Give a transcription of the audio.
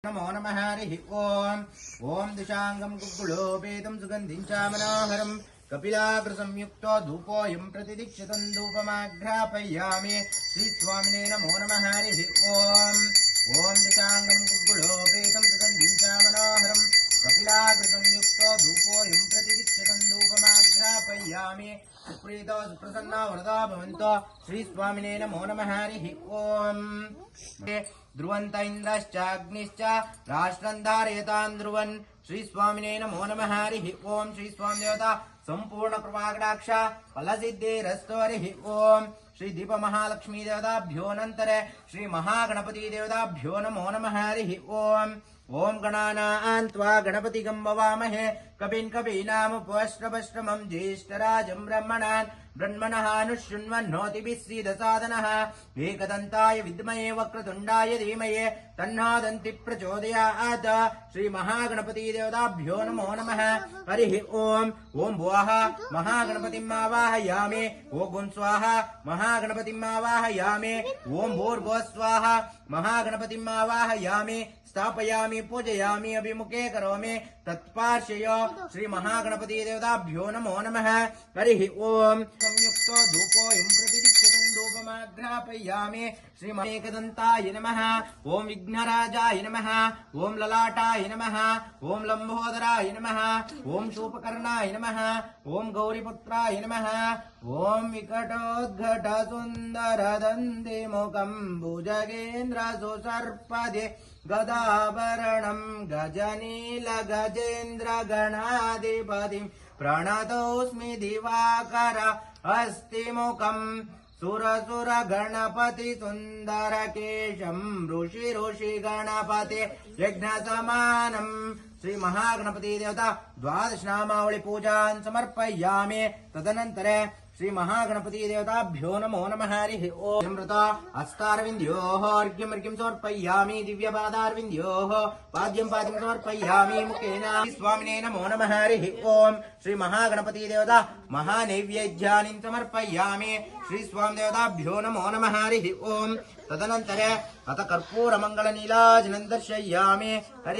नमो नमः हरिः ओम् ओम दिशांगं कुक्कुलोपेतं सुगन्धिं च मनोहरं कपिलाग्रसंयुक्तो धूपोऽयं प्रतिदीक्षितं धूपमाघ्रापयामि श्रीस्वामिने नमो नमः हरिः ओम् ओम दिशांगं कुक्कुलोपेतं सुगन्धिं च मनोहरं कपिलाग्रसंयुक्तो धूपोऽयं प्रतिदीक्षितं धूपमाघ्रापयामि सुप्रीतो सुप्रसन्ना वरदा भवन्तो श्रीस्वामिने नमो नमः हरिः ओम् ध्रुवन्त इन्द्रश्चाग्निश्च राष्ट्रं धारयतां ध्रुवन् श्रीस्वामिने नमो नमः हरिः ओम् श्रीस्वामी देवता संपूर्ण कृपाकटाक्ष फलसिद्धिरस्तु हरिः ओम् श्री दीप महालक्ष्मी देवताभ्यो नन्तरे श्री महागणपति देवताभ्यो नमो नमः हरिः ओम् ओम गणानां त्वा गणपतिगं भवामहे कविन् कवीनामुपस्रवस्रमं ज्येष्ठराजं ब्रह्मणः अनुशृण्वन्नोतिभिः सीदसादनः एकदन्ताय विद्महे वक्रतुण्डाय धीमहि तन्नो दन्ति प्रचोदयात् श्री महागणपति देवताभ्यो नमो नमः हरिः ओम् ओम भुवः महागणपतिम् आवाहयामि ओम स्वाहा महागणपतिम् आवाहयामि ओम भूर्भुवः स्वाहा महागणपतिम् आवाहयामि स्थापयामि पूजयामि अभिमुखे करोमि तत्पार्श्वयो श्री महागणपति देवताभ्यो नमो नमः हरिः ओम् संयुक्तो धूपोऽयं प्रतिदीक्षितं धूपमाघ्रापयामि श्री एकदन्ताय नमः ओम विघ्नराजाय नमः ओम ललाटाय नमः ओम लंबोदराय नमः ओम शूपकर्णाय नमः ओम गौरीपुत्राय नमः ओम विकटोद्घट सुन्दर दन्तिमुखं भुजगेन्द्र सुसर्पदे गदाभरणं गजनील गजेन्द्र गणाधिपतिं प्रणतोऽस्मि दिवाकर हस्तिमुखम् सुरसुर गणपति सुन्दर केशं ऋषि गणपति यज्ञ समानम् श्री महागणपति देवता द्वादश नामावली पूजां समर्पयामि तदनन्तरे श्री महागणपति देवताभ्यो नमो नमः हरिः ओम् अमृत हस्तारविन्द्योः अर्घ्यमर्घ्यं समर्पयामि दिव्यपादारविन्द्योः पाद्यं समर्पयामि मुखेन स्वामिने नमो नमः हरिः ओम् श्री महागणपति देवता महानैवेद्यानि समर्पयामि श्री स्वामी देवताभ्यो नमो नमः हरिः ओम् तदनन्तरे अथ कर्पूरमङ्गलनीराजनं दर्शयामि हरि